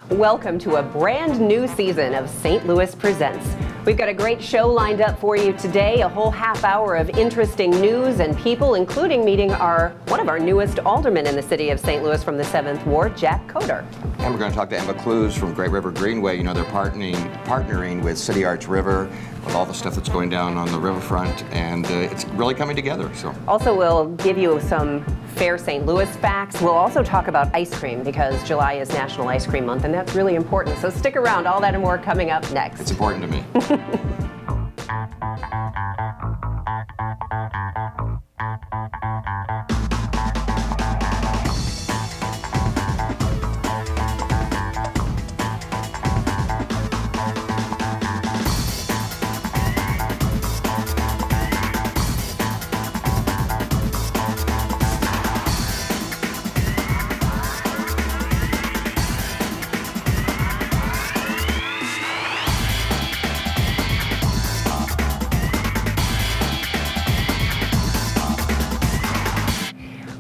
Welcome to a brand new season of St. Louis Presents. We've got a great show lined up for you today, a whole half hour of interesting news and people, including meeting one of our newest aldermen in the city of St. Louis from the 7th Ward, Jack Coatar. And we're going to talk to Emma Clues from Great Rivers Greenway. You know, they're partnering with CityArchRiver with all the stuff that's going down on the riverfront, and it's really coming together. So. Also, we'll give you some Fair St. Louis facts. We'll also talk about ice cream because July is National Ice Cream Month, and that's really important. So stick around. All that and more coming up next. It's important to me.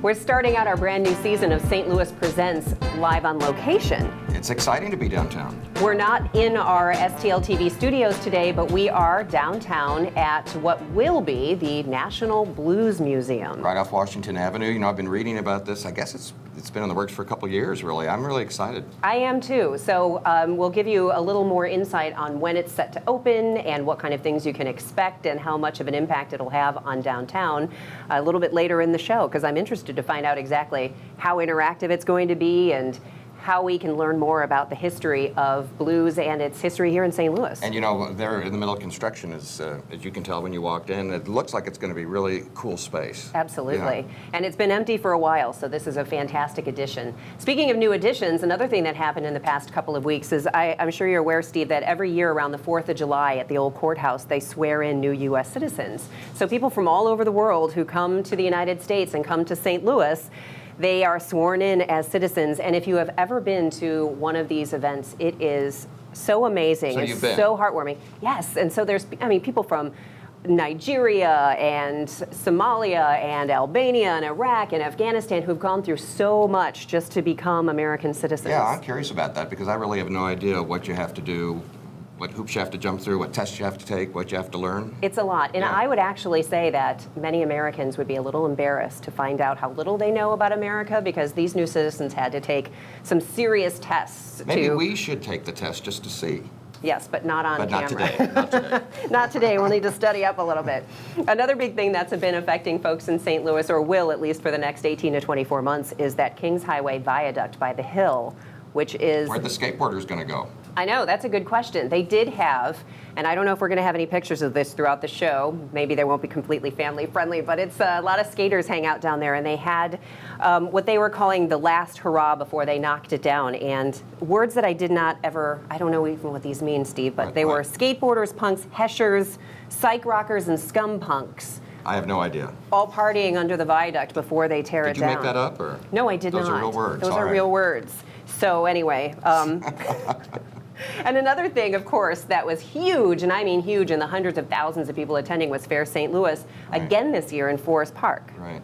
We're starting out our brand new season of St. Louis Presents live on location. It's exciting to be downtown. We're not in our STL TV studios today, but we are downtown at what will be the National Blues Museum. Right off Washington Avenue. You know, I've been reading about this. I guess it's been in the works for a couple of years, really. I'm really excited. I am too. So we'll give you a little more insight on when it's set to open and what kind of things you can expect and how much of an impact it'll have on downtown a little bit later in the show, because I'm interested to find out exactly how interactive it's going to be and how we can learn more about the history of blues and its history here in St. Louis. And you know, they're in the middle of construction, as you can tell when you walked in. It looks like it's going to be really cool space. Absolutely. Yeah. And it's been empty for a while, so this is a fantastic addition. Speaking of new additions, another thing that happened in the past couple of weeks is, I'm sure you're aware, Steve, that every year around the 4th of July at the old courthouse, they swear in new U.S. citizens. So people from all over the world who come to the United States and come to St. Louis, they are sworn in as citizens, and if you have ever been to one of these events, it is so amazing. So it's you've been. So heartwarming. Yes, and so there's, people from Nigeria and Somalia and Albania and Iraq and Afghanistan who've gone through so much just to become American citizens. Yeah, I'm curious about that because I really have no idea what you have to do, what hoops you have to jump through, what tests you have to take, what you have to learn. It's a lot. And yeah. I would actually say that many Americans would be a little embarrassed to find out how little they know about America because these new citizens had to take some serious tests. Maybe we should take the test just to see. Yes, but not on camera. But not today. Not today. Not today. We'll need to study up a little bit. Another big thing that's been affecting folks in St. Louis, or will at least for the next 18 to 24 months, is that Kings Highway viaduct by the Hill, which is... Where'd the skateboarders going to go? I know, that's a good question. They did have, and I don't know if we're going to have any pictures of this throughout the show. Maybe they won't be completely family friendly, but it's a lot of skaters hang out down there, and they had what they were calling the last hurrah before they knocked it down. And words that I did not ever, I don't know even what these mean, Steve, but they were skateboarders, punks, heshers, psych rockers, and scum punks. I have no idea. All partying under the viaduct before they tear it down. Did you make that up? Or? No, I did not. Those are real words. Those are real words. So anyway, and another thing, of course, that was huge, and I mean huge, and the hundreds of thousands of people attending was Fair St. Louis again this year in Forest Park. Right.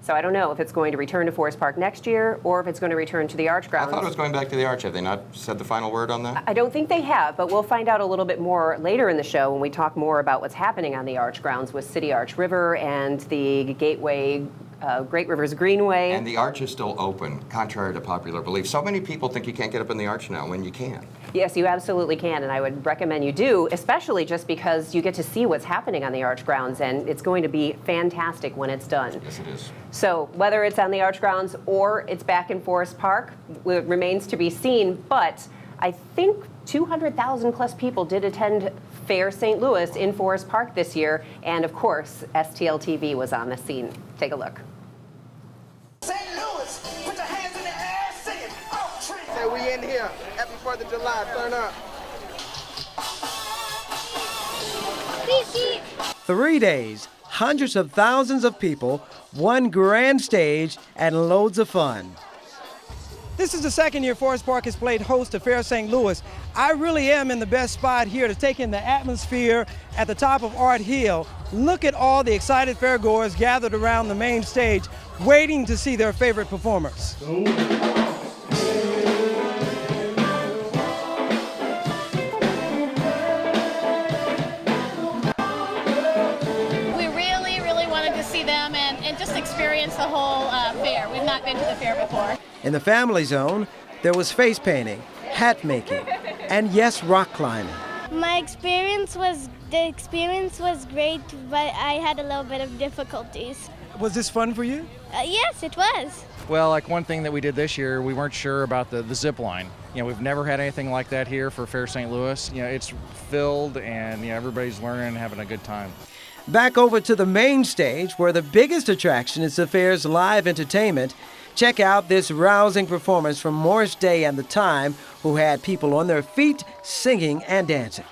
So I don't know if it's going to return to Forest Park next year or if it's going to return to the Arch Grounds. I thought it was going back to the Arch. Have they not said the final word on that? I don't think they have, but we'll find out a little bit more later in the show when we talk more about what's happening on the Arch Grounds with CityArchRiver and the Gateway Great Rivers Greenway. And the Arch is still open, contrary to popular belief. So many people think you can't get up in the Arch now when you can. Yes, you absolutely can, and I would recommend you do, especially just because you get to see what's happening on the Arch Grounds, and it's going to be fantastic when it's done. Yes, it is. So whether it's on the Arch Grounds or it's back in Forest Park, it remains to be seen, but I think 200,000 plus people did attend Fair St. Louis in Forest Park this year, and of course, STL TV was on the scene. Take a look. St. Louis, put your hands in the air, sing it. Oh, tree. Say we in here. Happy 4th of July. Turn up. 3 days, hundreds of thousands of people, one grand stage, and loads of fun. This is the second year Forest Park has played host to Fair St. Louis. I really am in the best spot here to take in the atmosphere at the top of Art Hill. Look at all the excited fairgoers gathered around the main stage, waiting to see their favorite performers. not been to the fair before. In the family zone, there was face painting, hat making, and yes, rock climbing. The experience was great, but I had a little bit of difficulties. Was this fun for you? Yes, it was. Well, like one thing that we did this year, we weren't sure about the zip line. We've never had anything like that here for Fair St. Louis. It's filled and everybody's learning and having a good time. Back over to the main stage, where the biggest attraction is the fair's live entertainment. Check out this rousing performance from Morris Day and the Time, who had people on their feet singing and dancing.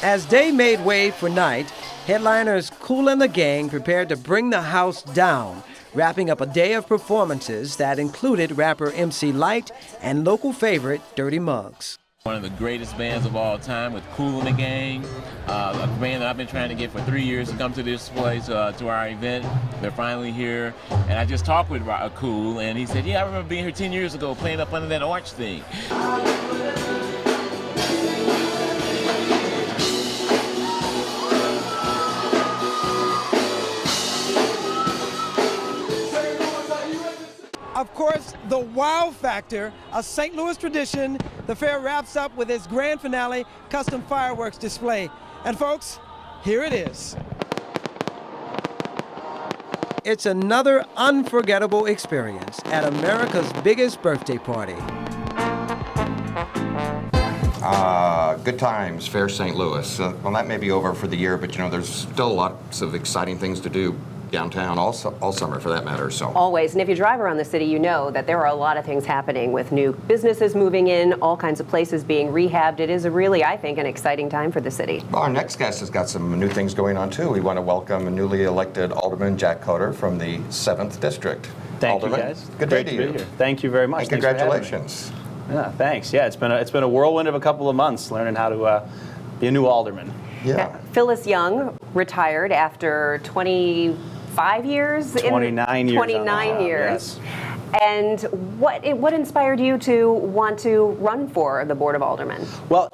As day made way for night, headliners Kool and the Gang prepared to bring the house down, wrapping up a day of performances that included rapper MC Lyte and local favorite Dirty Muggs. One of the greatest bands of all time with Kool and the Gang, a band that I've been trying to get for 3 years to come to this place, to our event. They're finally here, and I just talked with Kool, and he said, yeah, I remember being here 10 years ago playing up under that arch thing. Of course, the wow factor, a St. Louis tradition. The fair wraps up with its grand finale custom fireworks display. And folks, here it is. It's another unforgettable experience at America's biggest birthday party. Good times, Fair St. Louis. Well, that may be over for the year, but there's still lots of exciting things to do downtown all summer, for that matter. So Always. And if you drive around the city, you know that there are a lot of things happening with new businesses moving in, all kinds of places being rehabbed. It is really, I think, an exciting time for the city. Well, our next guest has got some new things going on, too. We want to welcome a newly elected Alderman Jack Coatar from the 7th District. Thank Alderman, you, guys. Good Great day to be you. here. Thank you very much. And Thanks for having me. congratulations. Yeah, thanks. Yeah, it's been a whirlwind of a couple of months learning how to be a new alderman. Yeah. Phyllis Young retired after 25 years? 29 years. 29 years. Yes. And what inspired you to want to run for the Board of Aldermen? Well,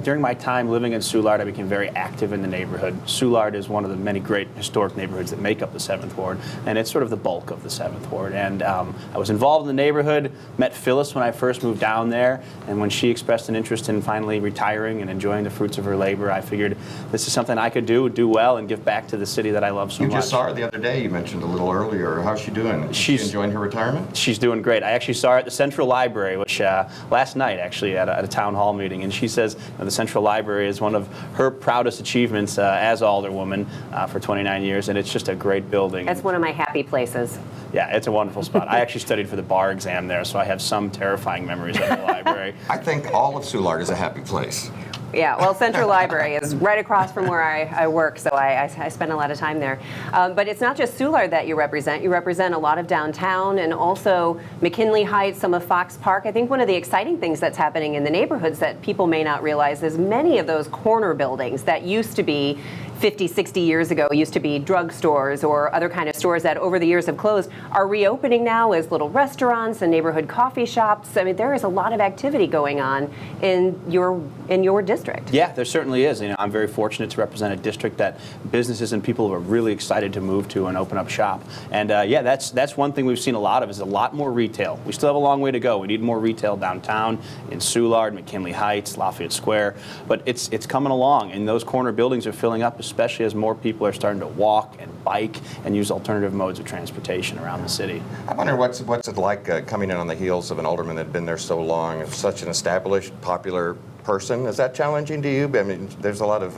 during my time living in Soulard, I became very active in the neighborhood. Soulard is one of the many great historic neighborhoods that make up the 7th Ward, and it's sort of the bulk of the 7th Ward. And I was involved in the neighborhood, met Phyllis when I first moved down there, and when she expressed an interest in finally retiring and enjoying the fruits of her labor, I figured this is something I could do well, and give back to the city that I love so much. You just saw her the other day, you mentioned a little earlier. How's she doing? Is she enjoying her retirement? She's doing great. I actually saw her at the Central Library, which last night actually at a town hall meeting, and she says the Central Library is one of her proudest achievements as Alderwoman for 29 years, and it's just a great building. That's one of my happy places. Yeah, it's a wonderful spot. I actually studied for the bar exam there, so I have some terrifying memories of the library. I think all of Soulard is a happy place. Yeah, well, Central Library is right across from where I work, so I spend a lot of time there. But it's not just Soulard that you represent. You represent a lot of downtown and also McKinley Heights, some of Fox Park. I think one of the exciting things that's happening in the neighborhoods that people may not realize is many of those corner buildings that used to be 50, 60 years ago, used to be drugstores or other kind of stores that over the years have closed, are reopening now as little restaurants and neighborhood coffee shops. I mean, there is a lot of activity going on in your district. Yeah, there certainly is. I'm very fortunate to represent a district that businesses and people are really excited to move to and open up shop. And yeah, that's one thing we've seen a lot of, is a lot more retail. We still have a long way to go. We need more retail downtown in Soulard, McKinley Heights, Lafayette Square, but it's coming along, and those corner buildings are filling up, especially as more people are starting to walk and bike and use alternative modes of transportation around the city. I wonder what's it like coming in on the heels of an alderman that had been there so long, such an established, popular person. Is that challenging to you? I mean, there's a lot of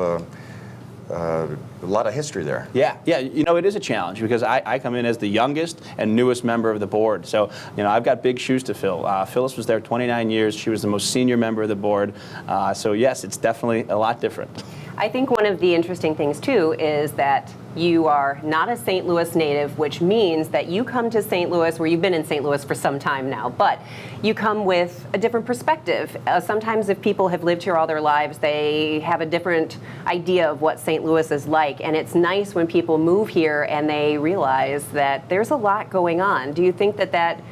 history there. Yeah, it is a challenge because I come in as the youngest and newest member of the board. So, I've got big shoes to fill. Phyllis was there 29 years. She was the most senior member of the board. So yes, it's definitely a lot different. I think one of the interesting things, too, is that you are not a St. Louis native, which means that you come to St. Louis, where you've been in St. Louis for some time now, but you come with a different perspective. Sometimes if people have lived here all their lives, they have a different idea of what St. Louis is like, and it's nice when people move here and they realize that there's a lot going on. Do you think that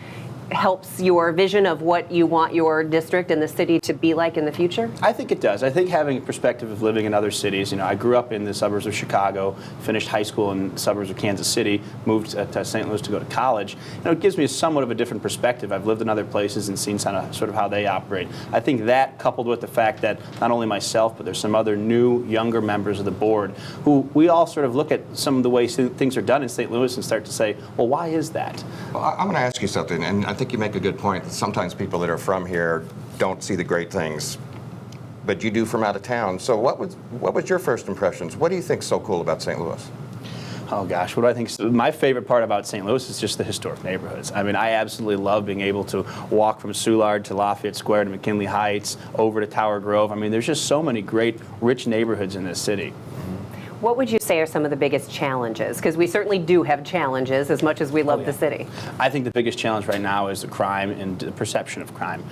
helps your vision of what you want your district and the city to be like in the future? I think it does. I think having a perspective of living in other cities, I grew up in the suburbs of Chicago, finished high school in the suburbs of Kansas City, moved to St. Louis to go to college. It gives me somewhat of a different perspective. I've lived in other places and seen sort of how they operate. I think that, coupled with the fact that not only myself, but there's some other new, younger members of the board who we all sort of look at some of the ways things are done in St. Louis and start to say, well, why is that? Well, I'm going to ask you something, and I think you make a good point. Sometimes people that are from here don't see the great things, but you do from out of town. So what was your first impressions? What do you think's so cool about St. Louis? Oh gosh, what do I think? My favorite part about St. Louis is just the historic neighborhoods. I mean, I absolutely love being able to walk from Soulard to Lafayette Square to McKinley Heights, over to Tower Grove. I mean, there's just so many great, rich neighborhoods in this city. What would you say are some of the biggest challenges? Because we certainly do have challenges as much as we love the city. I think the biggest challenge right now is the crime and the perception of crime.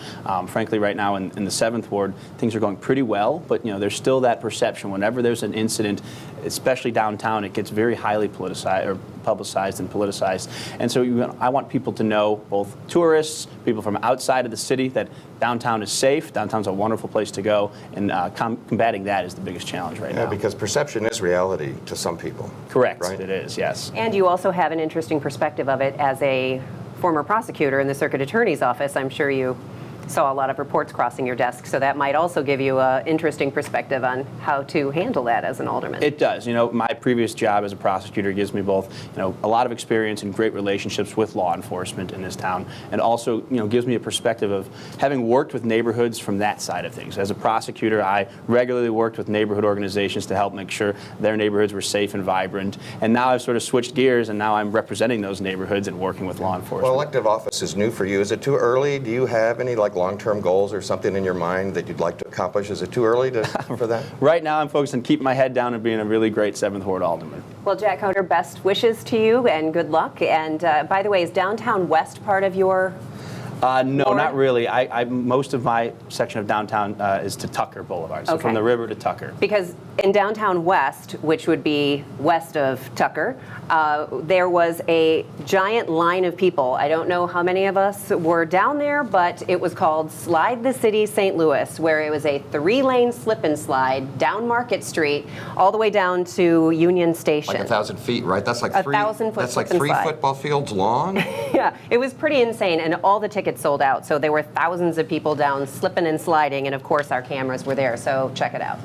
Frankly, right now in the 7th Ward, things are going pretty well, but there's still that perception. Whenever there's an incident, especially downtown, it gets very highly politicized or publicized and politicized. And so I want people to know, both tourists, people from outside of the city, that downtown is safe, downtown's a wonderful place to go, and combating that is the biggest challenge right now. Yeah, because perception is reality to some people. Correct, right? It is, yes. And you also have an interesting perspective of it as a former prosecutor in the circuit attorney's office. I'm sure you saw a lot of reports crossing your desk, so that might also give you an interesting perspective on how to handle that as an alderman. It does. My previous job as a prosecutor gives me both, a lot of experience and great relationships with law enforcement in this town, and also, gives me a perspective of having worked with neighborhoods from that side of things. As a prosecutor, I regularly worked with neighborhood organizations to help make sure their neighborhoods were safe and vibrant, and now I've sort of switched gears, and now I'm representing those neighborhoods and working with law enforcement. Well, elective office is new for you. Is it too early? Do you have any long-term goals or something in your mind that you'd like to accomplish? Is it too early for that? Right now, I'm focused on keeping my head down and being a really great 7th Ward alderman. Well, Jack Coatar, best wishes to you and good luck. And by the way, is downtown west part of your No, ward? not really. Most of my section of downtown is to Tucker Boulevard, so from the river to Tucker. Because in downtown west, which would be west of Tucker, there was a giant line of people. I don't know how many of us were down there, but it was called Slide the City St. Louis, where it was a 3-lane slip and slide down Market Street all the way down to Union Station. Like 1,000 feet, right? That's like 1,000 foot That's like slip and 3 slide. football fields long. Yeah, it was pretty insane, and all the tickets sold out. So there were thousands of people down slipping and sliding, and of course our cameras were there, so check it out.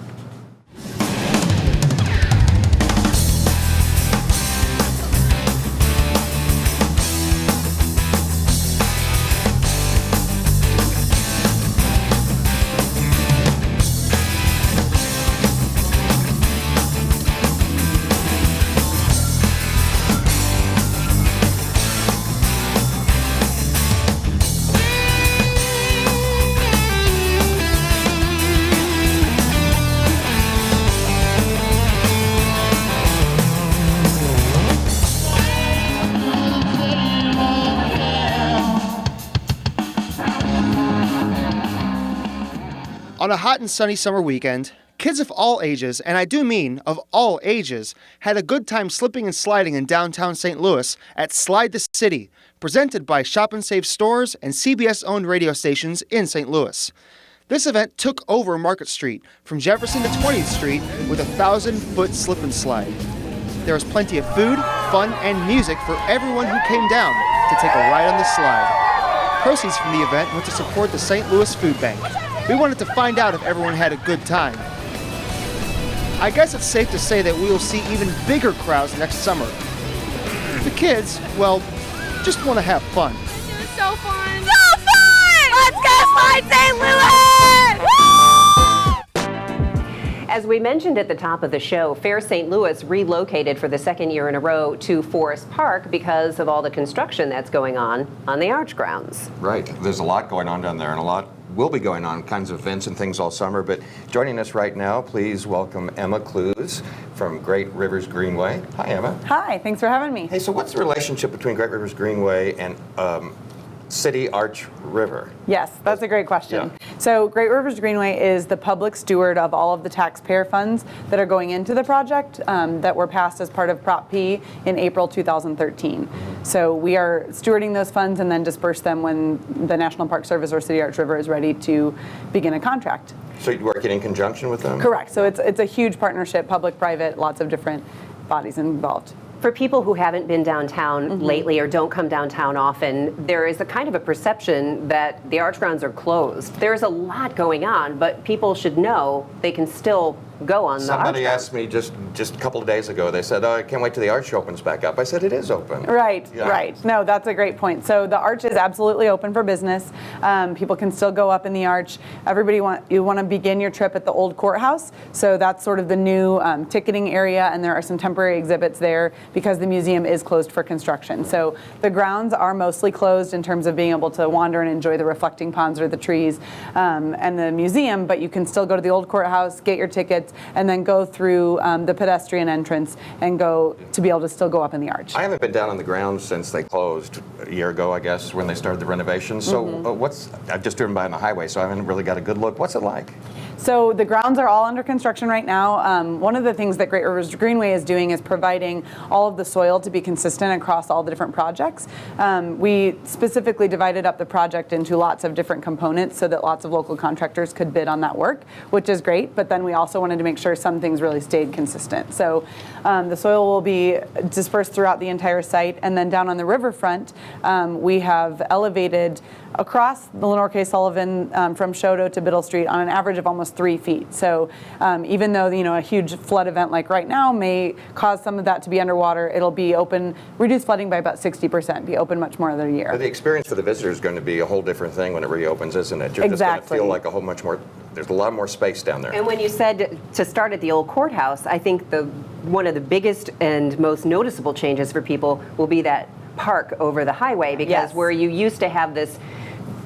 On a hot and sunny summer weekend, kids of all ages, and I do mean of all ages, had a good time slipping and sliding in downtown St. Louis at Slide the City, presented by Shop and Save stores and CBS-owned radio stations in St. Louis. This event took over Market Street from Jefferson to 20th Street with a 1,000-foot slip and slide. There was plenty of food, fun, and music for everyone who came down to take a ride on the slide. Proceeds from the event went to support the St. Louis Food Bank. We wanted to find out if everyone had a good time. I guess it's safe to say that we will see even bigger crowds next summer. The kids, well, just want to have fun. It was so fun! So fun! Let's go Slide St. Louis! Woo! As we mentioned at the top of the show, Fair St. Louis relocated for the second year in a row to Forest Park because of all the construction that's going on the Arch grounds. Right. There's a lot going on down there, and a lot will be going on, kinds of events and things all summer. But joining us right now, please welcome Emma Clues from Great Rivers Greenway. Hi, Emma. Hi, thanks for having me. Hey, so what's the relationship between Great Rivers Greenway and CityArchRiver? Yes, that's a great question. Yeah. So Great Rivers Greenway is the public steward of all of the taxpayer funds that are going into the project that were passed as part of Prop P in April 2013. So we are stewarding those funds and then disperse them when the National Park Service or CityArchRiver is ready to begin a contract. So you're working in conjunction with them? Correct. So it's a huge partnership, public-private, lots of different bodies involved. For people who haven't been downtown lately or don't come downtown often, there is a kind of a perception that the arch grounds are closed. There's a lot going on, but people should know they can still go on the arch Somebody grounds. asked me just a couple of days ago, they said, oh, I can't wait till the arch opens back up. I said, it is open. Right, Yeah. right. No, that's a great point. So the arch is absolutely open for business. People can still go up in the arch. You want to begin your trip at the old courthouse. So that's sort of the new ticketing area, and there are some temporary exhibits there because the museum is closed for construction. So the grounds are mostly closed in terms of being able to wander and enjoy the reflecting ponds or the trees and the museum, but you can still go to the old courthouse, get your tickets, and then go through the pedestrian entrance and go to be able to still go up in the arch. I haven't been down on the grounds since they closed a year ago, I guess, when they started the renovations. So I've just driven by on the highway, so I haven't really got a good look. What's it like? So the grounds are all under construction right now. One of the things that Great Rivers Greenway is doing is providing all of the soil to be consistent across all the different projects. We specifically divided up the project into lots of different components so that lots of local contractors could bid on that work, which is great, but then we also wanted to make sure some things really stayed consistent. So the soil will be dispersed throughout the entire site, and then down on the riverfront, we have elevated across the Lenore K. Sullivan from Choteau to Biddle Street on an average of almost 3 feet. So even though a huge flood event like right now may cause some of that to be underwater, it'll be open, reduce flooding by about 60%, be open much more than a year. But the experience for the visitor is going to be a whole different thing when it reopens, isn't it? You're just going to feel like a whole much more, there's a lot more space down there. And when you said to start at the old courthouse, I think one of the biggest and most noticeable changes for people will be that park over the highway, because where you used to have this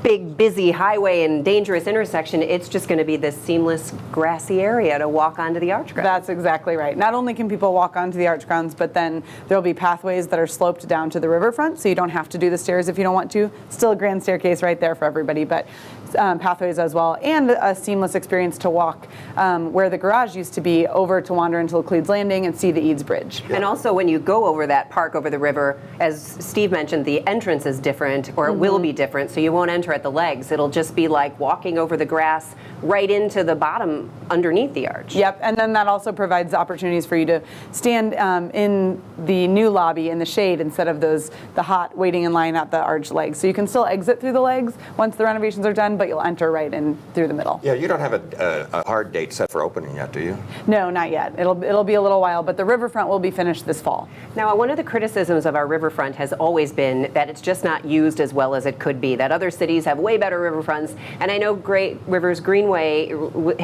big, busy highway and dangerous intersection, it's just going to be this seamless, grassy area to walk onto the arch grounds. That's exactly right. Not only can people walk onto the arch grounds, but then there'll be pathways that are sloped down to the riverfront, so you don't have to do the stairs if you don't want to. Still a grand staircase right there for everybody, but pathways as well, and a seamless experience to walk where the garage used to be over to wander into Laclede's Landing and see the Eads Bridge. And also when you go over that park over the river, as Steve mentioned, the entrance is different, or it will be different, so you won't enter at the legs. It'll just be like walking over the grass right into the bottom underneath the arch. Yep, and then that also provides opportunities for you to stand in the new lobby in the shade instead of the hot waiting in line at the arch legs. So you can still exit through the legs once the renovations are done, but you'll enter right in through the middle. Yeah, you don't have a hard date set for opening yet, do you? No, not yet. It'll be a little while, but the riverfront will be finished this fall. Now, one of the criticisms of our riverfront has always been that it's just not used as well as it could be, that other cities have way better riverfronts, and I know Great Rivers Greenway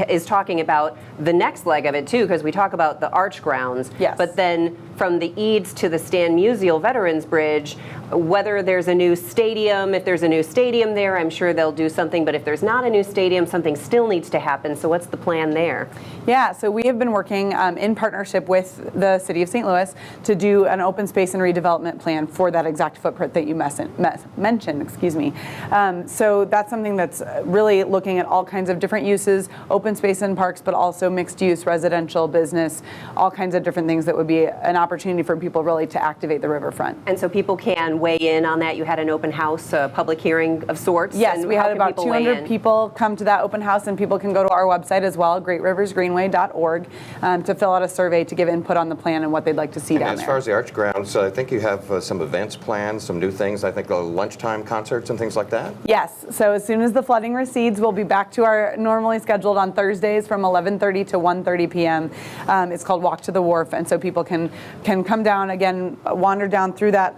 is talking about the next leg of it too, because we talk about the arch grounds, but then from the Eads to the Stan Musial Veterans Bridge, whether there's a new stadium, if there's a new stadium there, I'm sure they'll do something, but if there's not a new stadium, something still needs to happen. So what's the plan there? Yeah, so we have been working in partnership with the City of St. Louis to do an open space and redevelopment plan for that exact footprint that you mentioned, excuse me. So that's something that's really looking at all kinds of different uses, open space and parks, but also mixed use, residential, business, all kinds of different things that would be an opportunity for people really to activate the riverfront. And so people can weigh in on that. You had an open house, a public hearing of sorts. Yes, and we had about 200 people come to that open house, and people can go to our website as well, greatriversgreenway.org, to fill out a survey to give input on the plan and what they'd like to see down there. As far as the arch grounds, I think you have some events planned, some new things, I think lunchtime concerts and things like that? Yes, so as soon as the flooding recedes, we'll be back to our normally scheduled on Thursdays from 11:30 to 1:30 p.m. It's called Walk to the Wharf, and so people can come down, again, wander down through that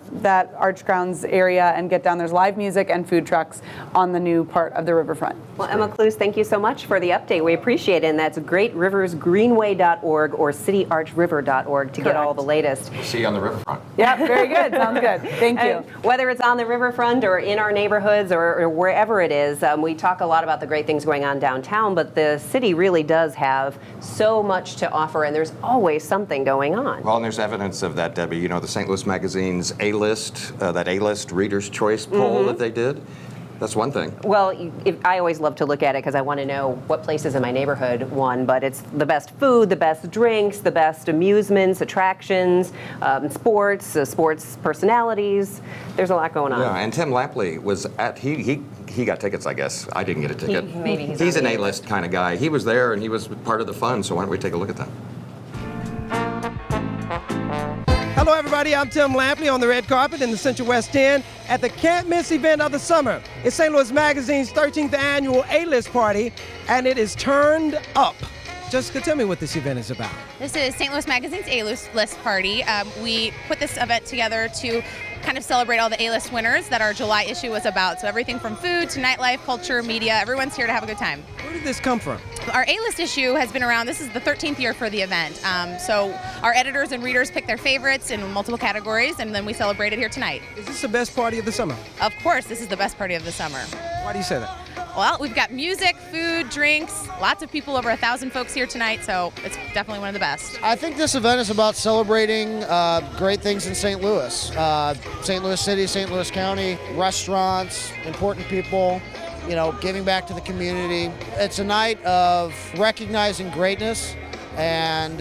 arch grounds area and get down. There's live music and food trucks on the new part of the riverfront. Well, Emma Clues, thank you so much for the update. We appreciate it, and that's greatriversgreenway.org or cityarchriver.org to get all the latest. We'll see you on the riverfront. Yeah, very good. Sounds good. Thank you. And whether it's on the riverfront or in our neighborhoods or wherever it is, we talk a lot about the great things going on downtown, but the city really does have so much to offer, and there's always something going on. Well, and there's evidence of that, Debbie. You know, the St. Louis Magazine's A-List, that A-List Reader's Choice poll that they did, That's one thing. Well, I always love to look at it because I want to know what places in my neighborhood won, but it's the best food, the best drinks, the best amusements, attractions, sports personalities. There's a lot going on. Yeah, and Tim Lampley was at, he got tickets, I guess. I didn't get a ticket. Maybe he's on an the A-list kind of guy. He was there and he was part of the fun, so why don't we take a look at that? Hello, everybody. I'm Tim Lampley on the red carpet in the Central West End at the Can't Miss event of the summer. It's St. Louis Magazine's 13th annual A-List party, and it is turned up. Jessica, tell me what this event is about. This is St. Louis Magazine's A-List party. We put this event together to kind of celebrate all the A-List winners that our July issue was about. So everything from food to nightlife, culture, media, everyone's here to have a good time. Where did this come from? Our A-List issue has been around, this is the 13th year for the event. So our editors and readers pick their favorites in multiple categories, and then we celebrate it here tonight. Is this the best party of the summer? Of course, this is the best party of the summer. Why do you say that? Well, we've got music, food, drinks, lots of people, over 1,000 folks here tonight, so it's definitely one of the best. I think this event is about celebrating great things in St. Louis. St. Louis City, St. Louis County, restaurants, important people, you know, giving back to the community. It's a night of recognizing greatness and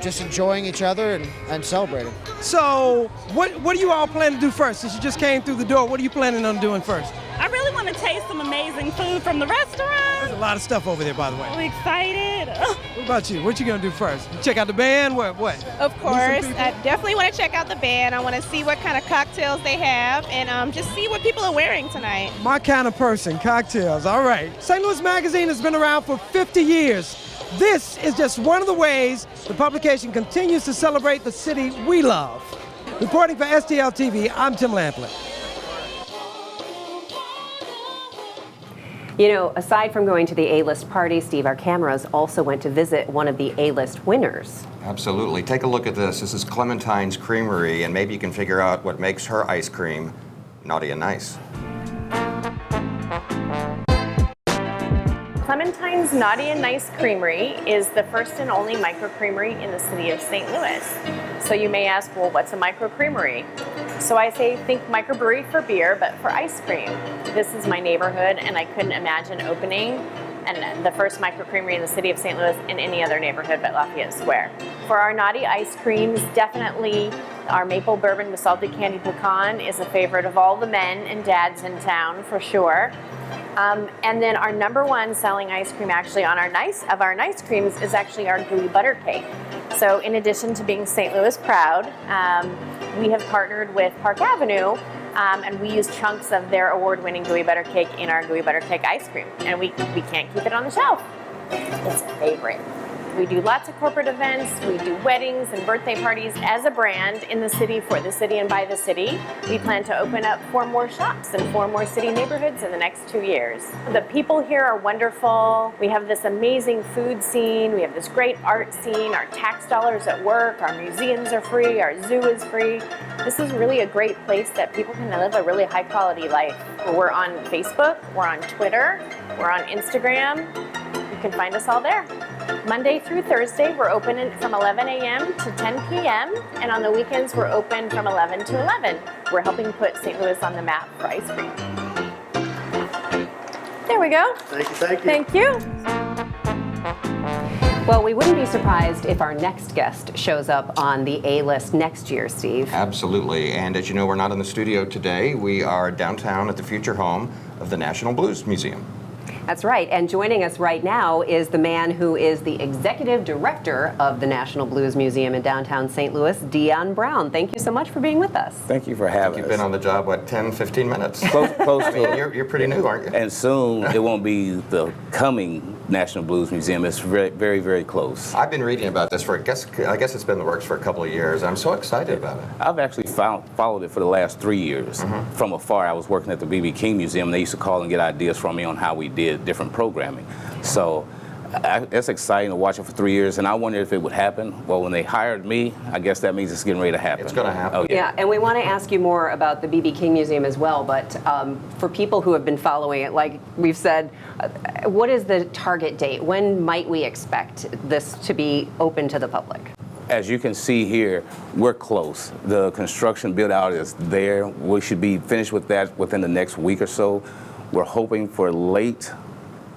just enjoying each other and celebrating. So, what do you all plan to do first? Since you just came through the door, what are you planning on doing first? I really want to taste some amazing food from the restaurant. There's a lot of stuff over there, by the way. I'm excited. What about you? What you gonna do first? Check out the band? What? Of course, I definitely want to check out the band. I want to see what kind of cocktails they have and just see what people are wearing tonight. My kind of person, cocktails. All right. St. Louis Magazine has been around for 50 years. This is just one of the ways the publication continues to celebrate the city we love. Reporting for STL TV, I'm Tim Lampley. You know, aside from going to the A-List party, Steve, our cameras also went to visit one of the A-List winners. Absolutely. Take a look at this. This is Clementine's Creamery, and maybe you can figure out what makes her ice cream naughty and nice. Clementine's Naughty and Nice Creamery is the first and only microcreamery in the city of St. Louis. So you may ask, well, what's a microcreamery? So I say, think microbrewery for beer, but for ice cream. This is my neighborhood, and I couldn't imagine opening the first microcreamery in the city of St. Louis in any other neighborhood but Lafayette Square. For our naughty ice creams, definitely our maple bourbon with salted candy pecan is a favorite of all the men and dads in town, for sure. And then our number one selling ice cream actually on our nice creams is actually our gooey butter cake. So in addition to being St. Louis proud, we have partnered with Park Avenue and we use chunks of their award-winning gooey butter cake in our gooey butter cake ice cream. And we can't keep it on the shelf. It's a favorite. We do lots of corporate events, we do weddings and birthday parties as a brand in the city, for the city and by the city. We plan to open up 4 more shops and 4 more city neighborhoods in the next 2 years. The people here are wonderful. We have this amazing food scene, we have this great art scene, our tax dollars at work, our museums are free, our zoo is free. This is really a great place that people can live a really high quality life. We're on Facebook, we're on Twitter, we're on Instagram. You can find us all there. Monday through Thursday, we're open from 11 a.m. to 10 p.m. And on the weekends, we're open from 11 to 11. We're helping put St. Louis on the map for ice cream. There we go. Thank you, thank you. Thank you. Well, we wouldn't be surprised if our next guest shows up on the A-List next year, Steve. Absolutely. And as you know, we're not in the studio today. We are downtown at the future home of the National Blues Museum. That's right. And joining us right now is the man who is the executive director of the National Blues Museum in downtown St. Louis, Dion Brown. Thank you so much for being with us. Thank you for having us. You've been on the job, what, 10, 15 minutes? Close I mean, you're pretty new, aren't you? And soon it won't be the coming National Blues Museum. It's very, very, very close. I've been reading about this for, I guess it's been in the works for a couple of years. I'm so excited about it. I've actually followed it for the last 3 years. From afar, I was working at the B.B. King Museum, and they used to call and get ideas from me on how we did different programming. So it's exciting to watch it for 3 years, and I wondered if it would happen. Well, when they hired me, I guess that means it's getting ready to happen. It's going to happen. Oh, Yeah, and we want to ask you more about the B.B. King Museum as well, but for people who have been following it, like we've said, what is the target date? When might we expect this to be open to the public? As you can see here, we're close. The construction build out is there. We should be finished with that within the next week or so. We're hoping for late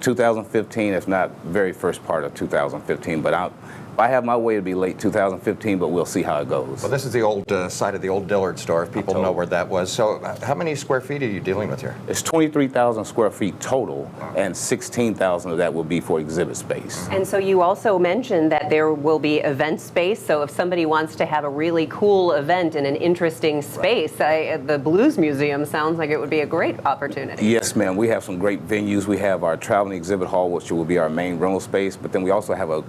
2015, if not very first part of 2015. But if I have my way, it'd be late 2015, but we'll see how it goes. Well, this is the old site of the old Dillard store, if people know where that was. So how many square feet are you dealing with here? It's 23,000 square feet total, and 16,000 of that will be for exhibit space. And so you also mentioned that there will be event space. So if somebody wants to have a really cool event in an interesting space, the Blues Museum sounds like it would be a great opportunity. Yes, ma'am. We have some great venues. We have our traveling exhibit hall, which will be our main rental space, but then we also have a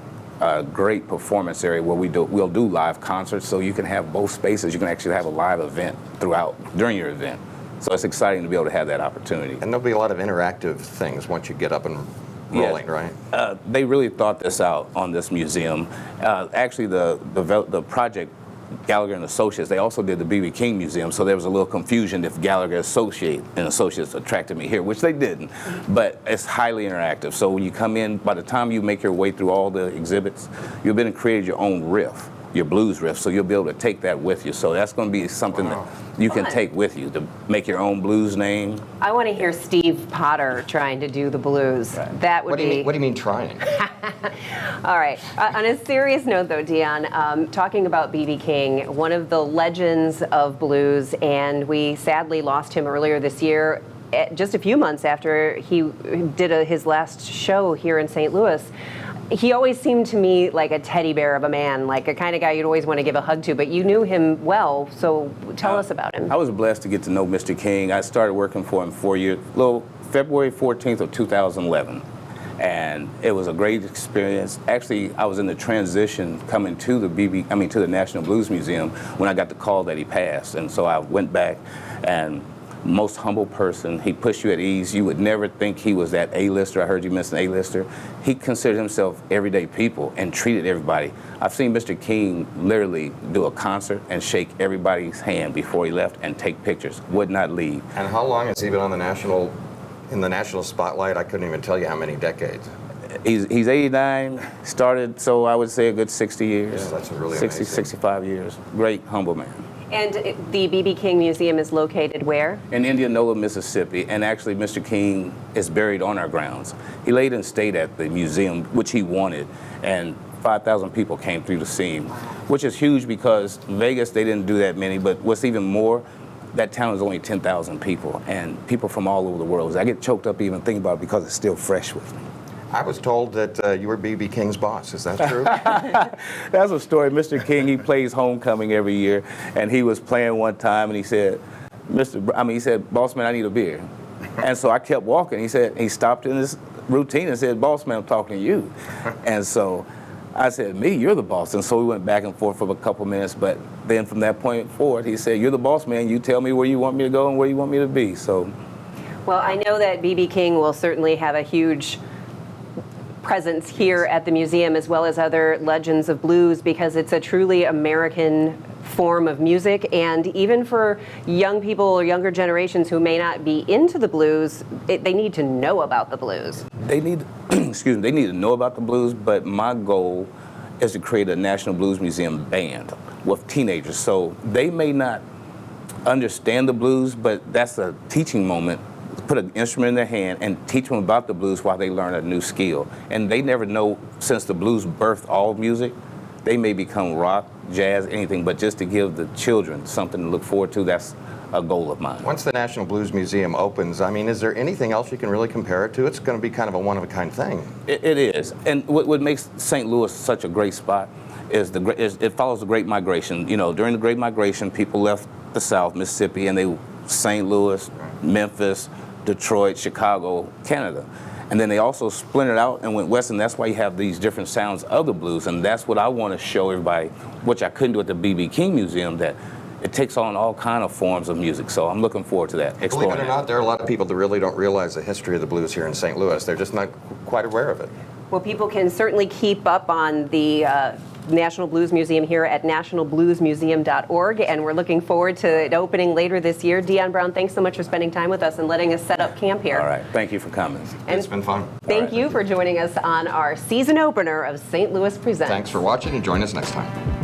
great performance area where we'll do live concerts, so you can have both spaces. You can actually have a live event during your event. So it's exciting to be able to have that opportunity. And there'll be a lot of interactive things once you get up and rolling, right? They really thought this out on this museum. Actually, the project Gallagher and Associates, they also did the B.B. King Museum, so there was a little confusion if Gallagher and Associates attracted me here, which they didn't. But it's highly interactive. So when you come in, by the time you make your way through all the exhibits, you've been created your own riff, your blues riff, so you'll be able to take that with you. So that's going to be something that you can take with you to make your own blues name. I want to hear Steve Potter trying to do the blues. That would be... What do you mean trying? All right. On a serious note, though, Dion, talking about B.B. King, one of the legends of blues, and we sadly lost him earlier this year, just a few months after he did his last show here in St. Louis. He always seemed to me like a teddy bear of a man, like a kind of guy you'd always want to give a hug to, but you knew him well, so tell us about him. I was blessed to get to know Mr. King. I started working for him February 14th of 2011. And it was a great experience. Actually, I was in the transition coming to the National Blues Museum when I got the call that he passed. And so I went back, and most humble person, he pushed you at ease. You would never think he was that A-lister. I heard you mention A-lister. He considered himself everyday people and treated everybody. I've seen Mr. King literally do a concert and shake everybody's hand before he left and take pictures, would not leave. And how long has he been on in the national spotlight? I couldn't even tell you how many decades. He's 89, started, so I would say a good 60 years. Yeah, that's really 60, amazing. 65 years. Great, humble man. And the B.B. King Museum is located where? In Indianola, Mississippi, and actually Mr. King is buried on our grounds. He laid in state at the museum, which he wanted, and 5,000 people came through to see him, which is huge because Vegas, they didn't do that many, but what's even more, that town is only 10,000 people, and people from all over the world. I get choked up even thinking about it because it's still fresh with me. I was told that you were B.B. King's boss. Is that true? That's a story. Mr. King, he plays homecoming every year, and he was playing one time, and he said, he said, "Boss man, I need a beer." And so I kept walking. He stopped in his routine and said, "Boss man, I'm talking to you." And so I said, "Me, you're the boss." And so we went back and forth for a couple minutes, but then from that point forward, he said, "You're the boss man. You tell me where you want me to go and where you want me to be." So, well, I know that B.B. King will certainly have a huge presence here at the museum, as well as other legends of blues, because it's a truly American form of music. And even for young people or younger generations who may not be into the blues, they need to know about the blues. They need, they need to know about the blues, but my goal is to create a National Blues Museum band with teenagers. So they may not understand the blues, but that's a teaching moment. Put an instrument in their hand and teach them about the blues while they learn a new skill. And they never know, since the blues birthed all music, they may become rock, jazz, anything, but just to give the children something to look forward to, that's a goal of mine. Once the National Blues Museum opens, I mean, is there anything else you can really compare it to? It's going to be kind of a one-of-a-kind thing. It is. And what makes St. Louis such a great spot is it follows the Great Migration. You know, during the Great Migration, people left the South, Mississippi, and they St. Louis, Memphis, Detroit, Chicago, Canada. And then they also splintered out and went west, and that's why you have these different sounds of the blues. And that's what I want to show everybody, which I couldn't do at the B.B. King Museum, that it takes on all kind of forms of music. So I'm looking forward to that. Believe it or not, there are a lot of people that really don't realize the history of the blues here in St. Louis. They're just not quite aware of it. Well, people can certainly keep up on the National Blues Museum here at nationalbluesmuseum.org, and we're looking forward to it opening later this year. Dion Brown, thanks so much for spending time with us and letting us set up camp here. All right, thank you for coming. And it's been fun. Thank you for joining us on our season opener of St. Louis Presents. Thanks for watching, and join us next time.